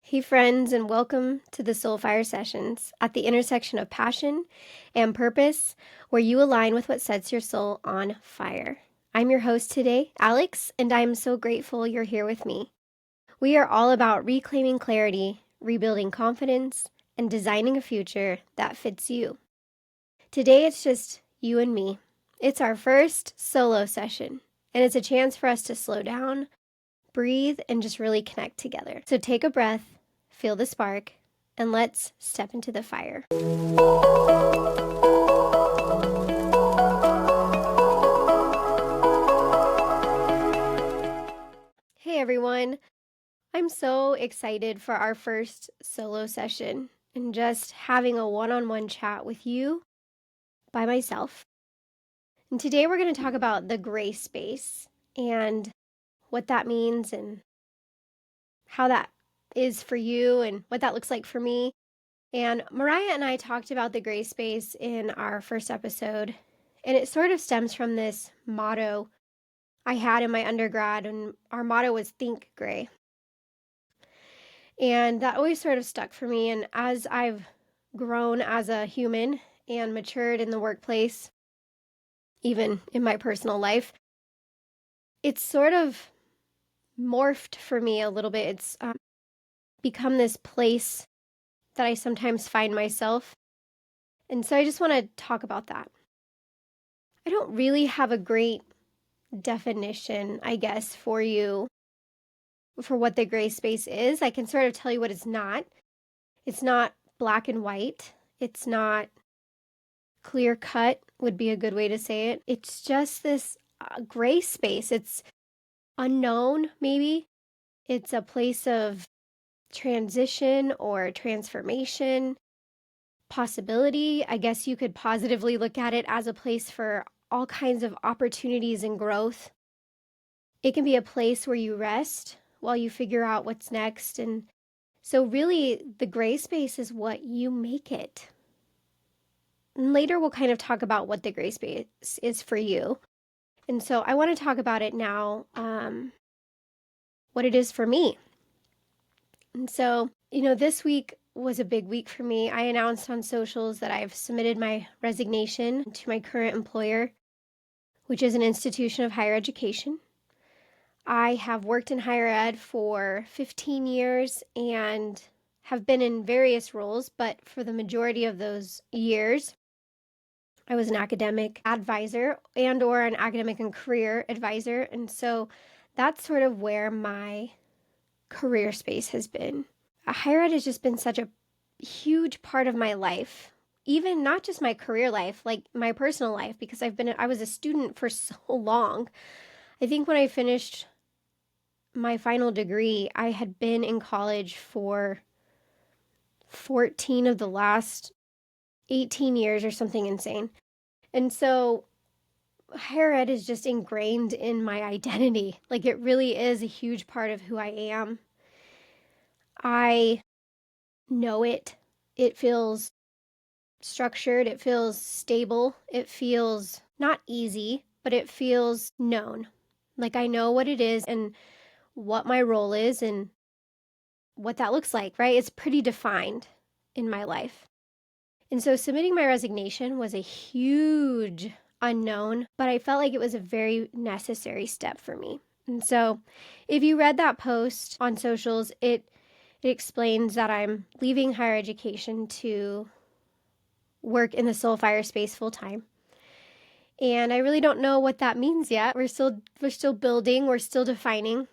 Hey, friends, and welcome to the SoulFire sessions at the intersection of passion and purpose, where you align with what sets your soul on fire. I'm your host today, Alex, and I'm so grateful you're here with me. We are all about reclaiming clarity, rebuilding confidence, and designing a future that fits you. Today, it's just you and me. It's our first solo session, and it's a chance for us to slow down, breathe, and just really connect together. So take a breath. Feel the spark, and let's step into the fire. Hey everyone, I'm so excited for our first solo session and just having a one-on-one chat with you by myself. And today we're going to talk about the gray space and what that means and how that is for you and what that looks like for me. And Mariah and I talked about the gray space in our first episode, and it sort of stems from this motto I had in my undergrad, and our motto was Think Gray. And that always sort of stuck for me, and as I've grown as a human and matured in the workplace, even in my personal life, it's sort of morphed for me a little bit. It's become this place that I sometimes find myself. And so I just want to talk about that. I don't really have a great definition, I guess, for you for what the gray space is. I can sort of tell you what it's not. It's not black and white. It's not clear cut, would be a good way to say it. It's just this gray space. It's unknown, maybe. It's a place of transition or transformation, possibility. I guess you could positively look at it as a place for all kinds of opportunities and growth. It can be a place where you rest while you figure out what's next. And so really the gray space is what you make it. And later we'll kind of talk about what the gray space is for you. And so I want to talk about it now, what it is for me. And so, this week was a big week for me. I announced on socials that I've submitted my resignation to my current employer, which is an institution of higher education. I have worked in higher ed for 15 years and have been in various roles, but for the majority of those years, I was an academic advisor or an academic and career advisor. And so that's sort of where my career space has been. Higher ed has just been such a huge part of my life, even not just my career life, like my personal life, because I was a student for so long. I think when I finished my final degree, I had been in college for 14 of the last 18 years or something insane. And so higher ed is just ingrained in my identity. Like it really is a huge part of who I am. I know it. It feels structured. It feels stable. It feels not easy, but it feels known. Like I know what it is and what my role is and what that looks like, right? It's pretty defined in my life. And so submitting my resignation was a huge unknown, but I felt like it was a very necessary step for me. And so if you read that post on socials, it explains that I'm leaving higher education to work in the SoulFire space full time. And I really don't know what that means yet. We're still building, we're still defining.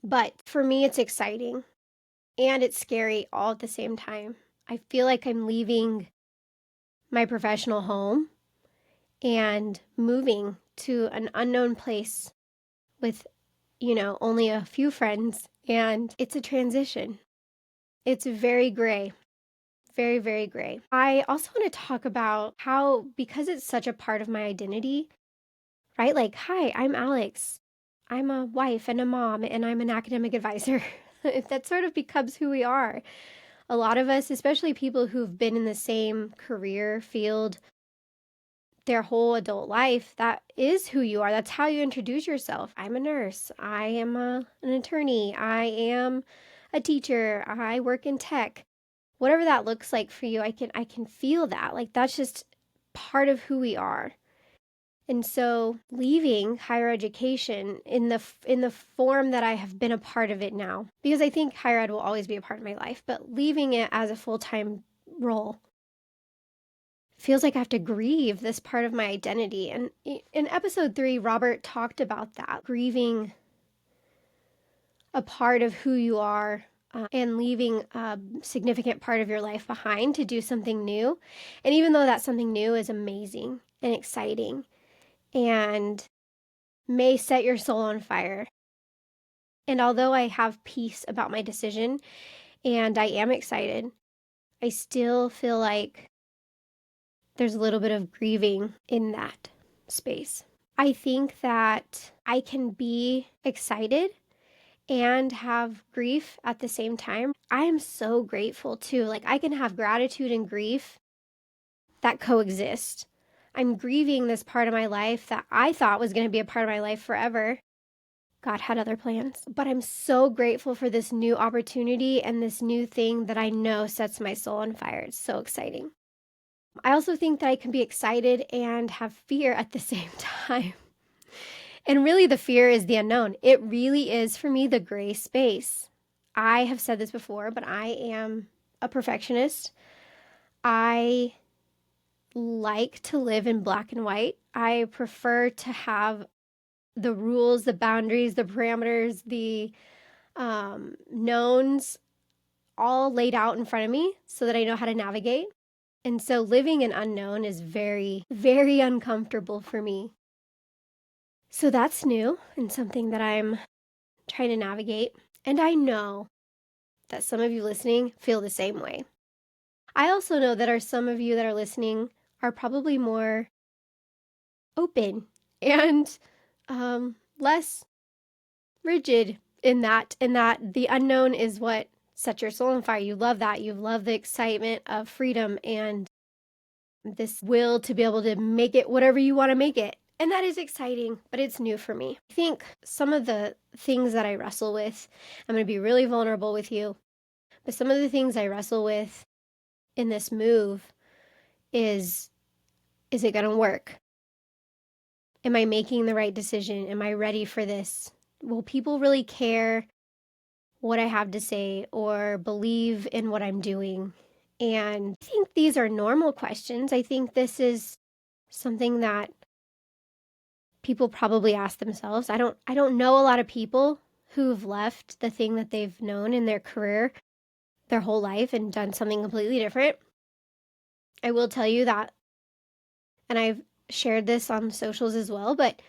But for me, it's exciting and it's scary all at the same time. I feel like I'm leaving my professional home and moving to an unknown place with, only a few friends. And it's a transition. It's very gray, very, very gray. I also want to talk about how, because it's such a part of my identity, right? Like, hi, I'm Alex. I'm a wife and a mom, and I'm an academic advisor. That sort of becomes who we are. A lot of us, especially people who've been in the same career field their whole adult life, that is who you are. That's how you introduce yourself. I'm a nurse. I am an attorney. I am a teacher, I work in tech. Whatever that looks like for you, I can feel that. Like that's just part of who we are. And so leaving higher education in the form that I have been a part of it now, because I think higher ed will always be a part of my life, but leaving it as a full-time role feels like I have to grieve this part of my identity. And in episode 3, Robert talked about that, grieving a part of who you are, and leaving a significant part of your life behind to do something new. And even though that something new is amazing and exciting and may set your soul on fire, and although I have peace about my decision and I am excited, I still feel like there's a little bit of grieving in that space. I think that I can be excited and have grief at the same time. I am so grateful too. Like I can have gratitude and grief that coexist. I'm grieving this part of my life that I thought was going to be a part of my life forever. God had other plans, but I'm so grateful for this new opportunity and this new thing that I know sets my soul on fire. It's so exciting. I also think that I can be excited and have fear at the same time. And really, the fear is the unknown. It really is, for me, the gray space. I have said this before, but I am a perfectionist. I like to live in black and white. I prefer to have the rules, the boundaries, the parameters, the knowns all laid out in front of me so that I know how to navigate. And so living in unknown is very, very uncomfortable for me. So that's new and something that I'm trying to navigate. And I know that some of you listening feel the same way. I also know that some of you that are listening are probably more open and less rigid in that the unknown is what sets your soul on fire. You love that. You love the excitement of freedom and this will to be able to make it whatever you want to make it. And that is exciting, but it's new for me. I think some of the things that I wrestle with, I'm going to be really vulnerable with you, but some of the things I wrestle with in this move is it going to work? Am I making the right decision? Am I ready for this? Will people really care what I have to say or believe in what I'm doing? And I think these are normal questions. I think this is something that people probably ask themselves. I don't know a lot of people who've left the thing that they've known in their career their whole life and done something completely different. I will tell you that, and I've shared this on socials as well, but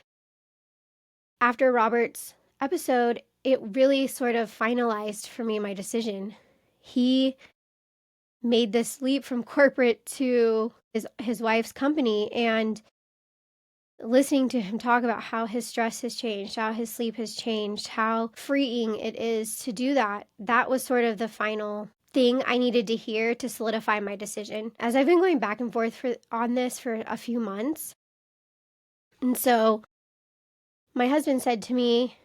after Robert's episode, it really sort of finalized for me my decision. He made this leap from corporate to his wife's company, and listening to him talk about how his stress has changed, how his sleep has changed, how freeing it is to do that, that was sort of the final thing I needed to hear to solidify my decision. As I've been going back and forth on this for a few months. And so my husband said to me,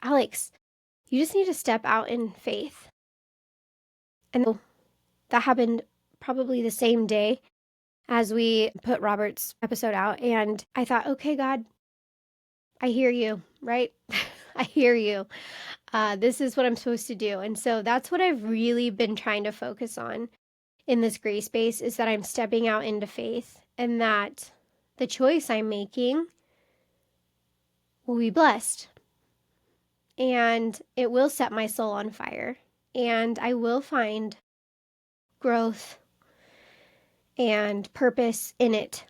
Alex, you just need to step out in faith. And that happened probably the same day as we put Robert's episode out. And I thought, okay, God, I hear you, right? I hear you. This is what I'm supposed to do. And so that's what I've really been trying to focus on in this gray space, is that I'm stepping out into faith and that the choice I'm making will be blessed and it will set my soul on fire and I will find growth and purpose in it.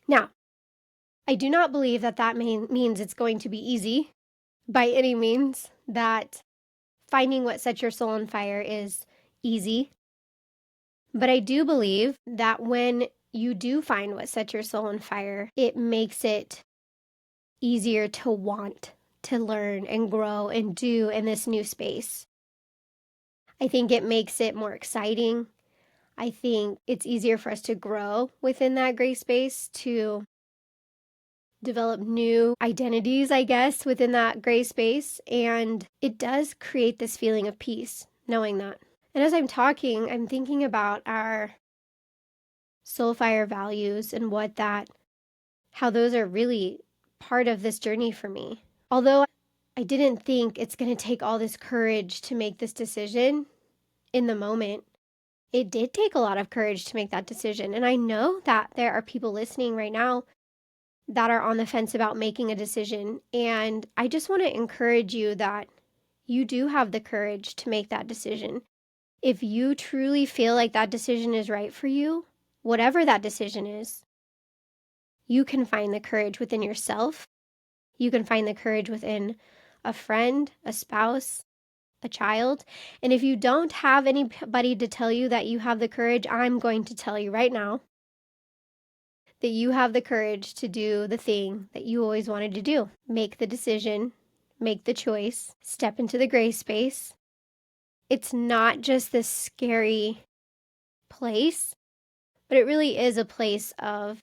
Now, I do not believe that means it's going to be easy by any means, that finding what sets your soul on fire is easy. But I do believe that when you do find what sets your soul on fire, it makes it easier to want to learn and grow and do in this new space. I think it makes it more exciting. I think it's easier for us to grow within that gray space, to develop new identities, I guess, within that gray space. And it does create this feeling of peace, knowing that. And as I'm talking, I'm thinking about our SoulFire values and how those are really part of this journey for me. Although I didn't think it's going to take all this courage to make this decision in the moment, it did take a lot of courage to make that decision. And I know that there are people listening right now that are on the fence about making a decision. And I just want to encourage you that you do have the courage to make that decision. If you truly feel like that decision is right for you, whatever that decision is, you can find the courage within yourself. You can find the courage within a friend, a spouse, a child. And if you don't have anybody to tell you that you have the courage, I'm going to tell you right now that you have the courage to do the thing that you always wanted to do. Make the decision, make the choice, step into the gray space. It's not just this scary place, but it really is a place of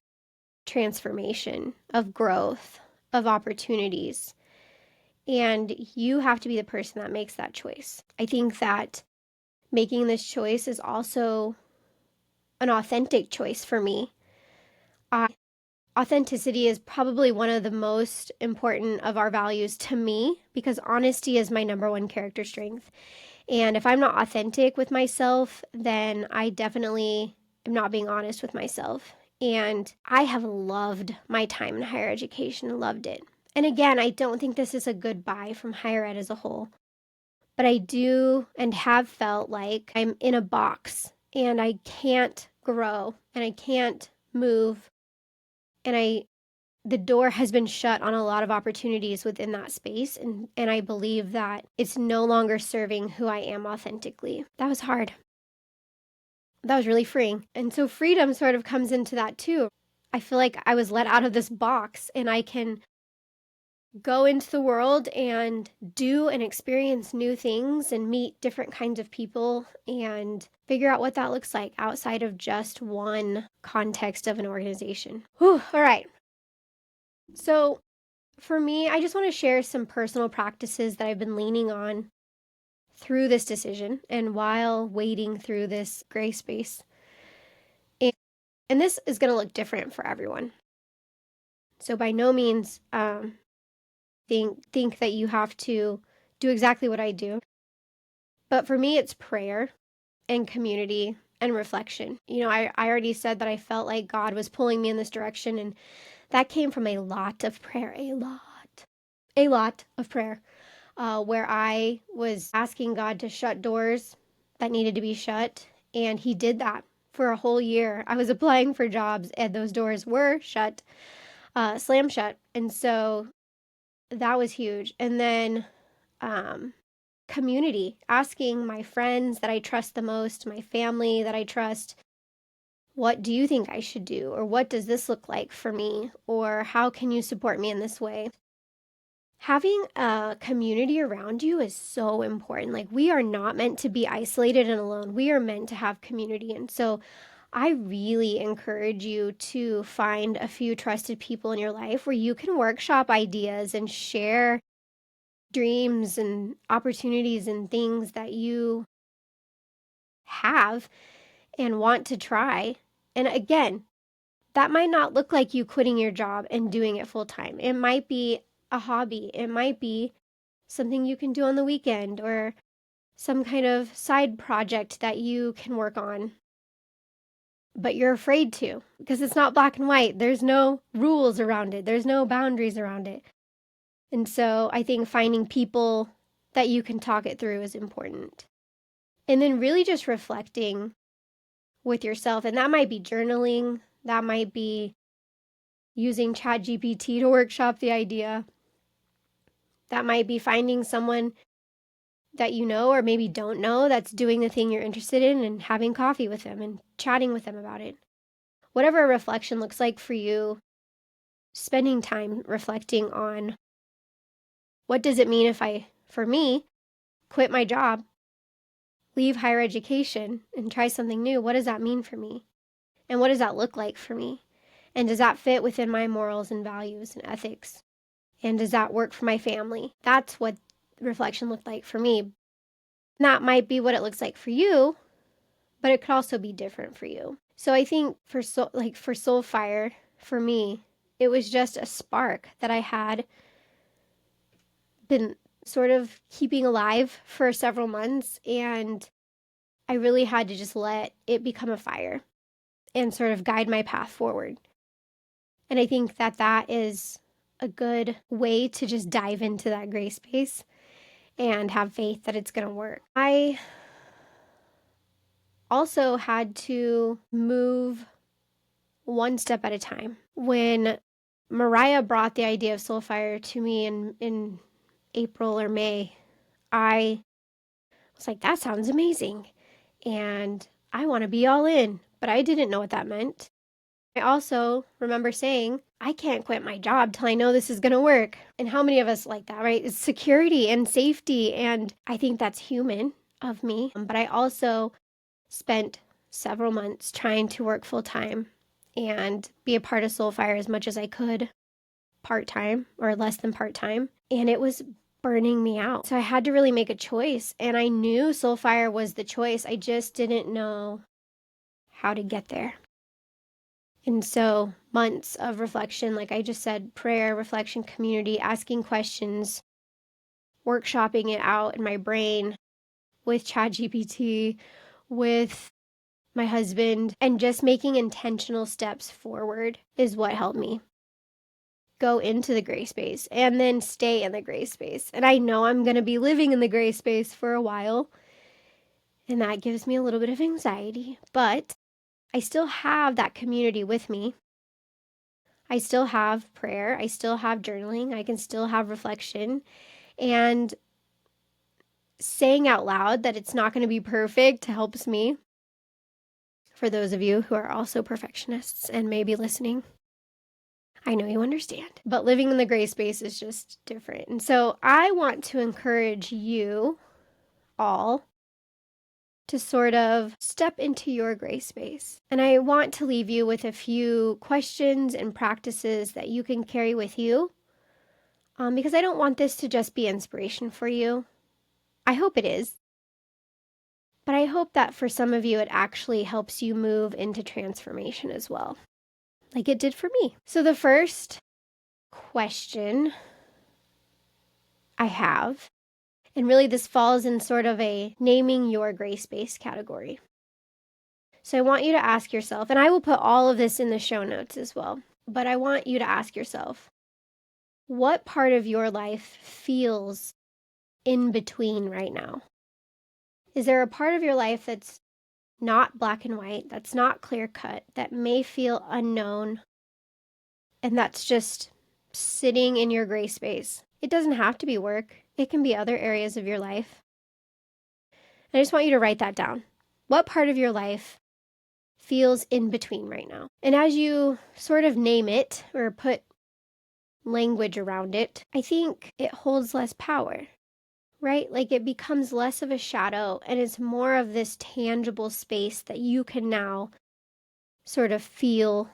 transformation, of growth, of opportunities. And you have to be the person that makes that choice. I think that making this choice is also an authentic choice for me. Authenticity is probably one of the most important of our values to me because honesty is my number one character strength. And if I'm not authentic with myself, then I definitely am not being honest with myself. And I have loved my time in higher education, loved it. And again, I don't think this is a goodbye from higher ed as a whole, but I do and have felt like I'm in a box and I can't grow and I can't move. And the door has been shut on a lot of opportunities within that space. And I believe that it's no longer serving who I am authentically. That was hard. That was really freeing. And so freedom sort of comes into that too. I feel like I was let out of this box and I can go into the world and do and experience new things and meet different kinds of people and figure out what that looks like outside of just one context of an organization. Whew, all right. So for me, I just want to share some personal practices that I've been leaning on through this decision and while wading through this gray space. And this is going to look different for everyone. So by no means think that you have to do exactly what I do. But for me, it's prayer and community and reflection. You know, I already said that I felt like God was pulling me in this direction, and that came from a lot of prayer, a lot of prayer, where I was asking God to shut doors that needed to be shut, and He did that for a whole year. I was applying for jobs, and those doors were shut, slam shut, and so that was huge. And then community, asking my friends that I trust the most, my family that I trust, what do you think I should do? Or what does this look like for me? Or how can you support me in this way? Having a community around you is so important. Like, we are not meant to be isolated and alone. We are meant to have community. And so I really encourage you to find a few trusted people in your life where you can workshop ideas and share dreams and opportunities and things that you have and want to try. And again, that might not look like you quitting your job and doing it full time. It might be a hobby. It might be something you can do on the weekend or some kind of side project that you can work on. But you're afraid to because it's not black and white. There's no rules around it. There's no boundaries around it. And so I think finding people that you can talk it through is important. And then really just reflecting with yourself. And that might be journaling. That might be using ChatGPT to workshop the idea. That might be finding someone that you know or maybe don't know that's doing the thing you're interested in and having coffee with them and chatting with them about it. Whatever a reflection looks like for you, spending time reflecting on what does it mean if I, for me, quit my job, leave higher education and try something new? What does that mean for me? And what does that look like for me? And does that fit within my morals and values and ethics? And does that work for my family? That's what reflection looked like for me. That might be what it looks like for you, but it could also be different for you. So I think for SoulFire, for me, it was just a spark that I had been sort of keeping alive for several months, and I really had to just let it become a fire and sort of guide my path forward. And I think that is a good way to just dive into that gray space and have faith that it's going to work. I also had to move one step at a time. When Mariah brought the idea of SoulFire to me in April or May, I was like, that sounds amazing. And I want to be all in, but I didn't know what that meant. I also remember saying, I can't quit my job till I know this is going to work. And how many of us like that, right? It's security and safety. And I think that's human of me. But I also spent several months trying to work full time and be a part of SoulFire as much as I could, part time or less than part time. And it was burning me out. So I had to really make a choice. And I knew SoulFire was the choice. I just didn't know how to get there. And so months of reflection, like I just said, prayer, reflection, community, asking questions, workshopping it out in my brain with ChatGPT, with my husband, and just making intentional steps forward is what helped me go into the gray space and then stay in the gray space. And I know I'm going to be living in the gray space for a while, and that gives me a little bit of anxiety, but I still have that community with me. I still have prayer. I still have journaling. I can still have reflection. And saying out loud that it's not going to be perfect helps me. For those of you who are also perfectionists and maybe listening, I know you understand. But living in the gray space is just different. And so I want to encourage you all to sort of step into your gray space. And I want to leave you with a few questions and practices that you can carry with you, because I don't want this to just be inspiration for you. I hope it is. But I hope that for some of you, it actually helps you move into transformation as well, like it did for me. So the first question I have, and really this falls in sort of a naming your gray space category. So I want you to ask yourself, and I will put all of this in the show notes as well, but I want you to ask yourself, what part of your life feels in between right now? Is there a part of your life that's not black and white, that's not clear cut, that may feel unknown, and that's just sitting in your gray space? It doesn't have to be work. It can be other areas of your life. I just want you to write that down. What part of your life feels in between right now? And as you sort of name it or put language around it, I think it holds less power, right? Like it becomes less of a shadow and it's more of this tangible space that you can now sort of feel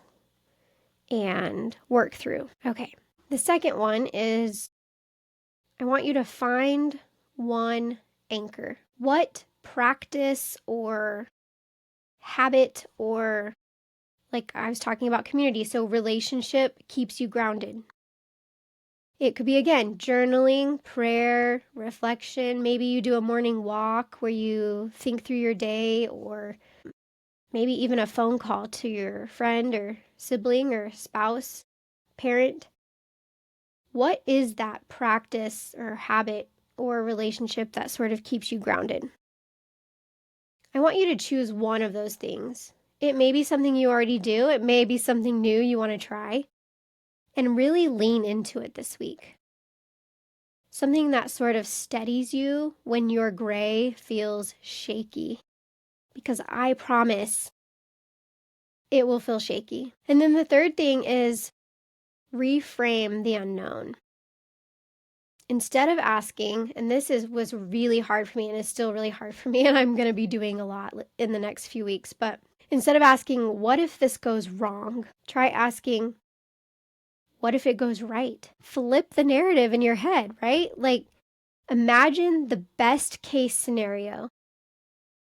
and work through. Okay. The second one is I want you to find one anchor. What practice or habit, or like I was talking about community, so relationship keeps you grounded? It could be, again, journaling, prayer, reflection. Maybe you do a morning walk where you think through your day, or maybe even a phone call to your friend or sibling or spouse, parent. What is that practice or habit or relationship that sort of keeps you grounded? I want you to choose one of those things. It may be something you already do. It may be something new you want to try. And really lean into it this week. Something that sort of steadies you when your gray feels shaky. Because I promise it will feel shaky. And then the third thing is reframe the unknown. Instead of asking, and was really hard for me and is still really hard for me, and I'm going to be doing a lot in the next few weeks, but Instead of asking, what if this goes wrong? Try asking, what if it goes right? Flip the narrative in your head, right? Like, imagine the best case scenario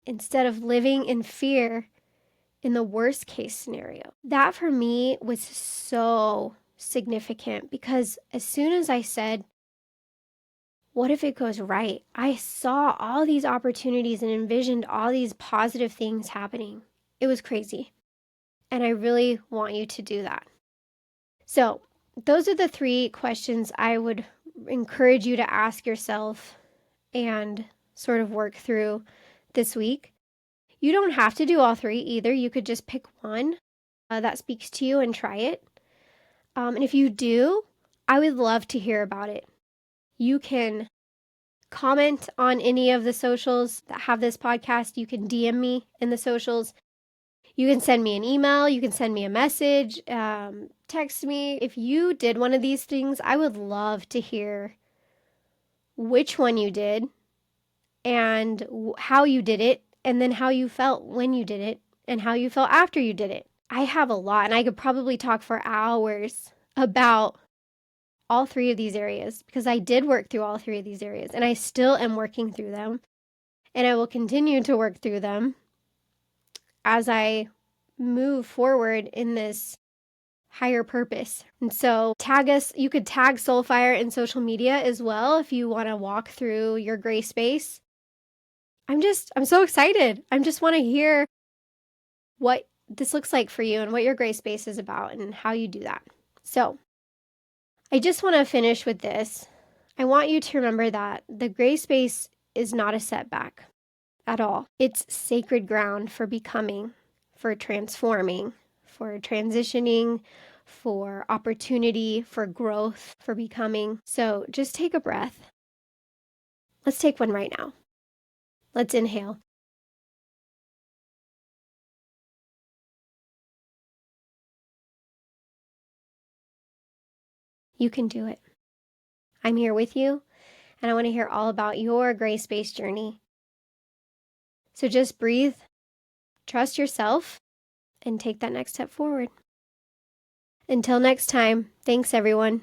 instead of living in fear in the worst case scenario. That for me was so significant because as soon as I said, what if it goes right? I saw all these opportunities and envisioned all these positive things happening. It was crazy. And I really want you to do that. So, those are the 3 questions I would encourage you to ask yourself and sort of work through this week. You don't have to do all 3 either. You could just pick one that speaks to you and try it. And if you do, I would love to hear about it. You can comment on any of the socials that have this podcast. You can DM me in the socials. You can send me an email. You can send me a message, text me. If you did one of these things, I would love to hear which one you did and how you did it, and then how you felt when you did it and how you felt after you did it. I have a lot, and I could probably talk for hours about all 3 of these areas because I did work through all 3 of these areas and I still am working through them, and I will continue to work through them as I move forward in this higher purpose. And so tag us. You could tag SoulFire in social media as well if you want to walk through your gray space. I'm so excited. I just want to hear what this looks like for you and what your gray space is about and how you do that. So I just want to finish with this. I want you to remember that the gray space is not a setback at all. It's sacred ground for becoming, for transforming, for transitioning, for opportunity, for growth, for becoming. So just take a breath. Let's take one right now. Let's inhale. You can do it. I'm here with you, and I want to hear all about your gray space journey. So just breathe, trust yourself, and take that next step forward. Until next time, thanks everyone.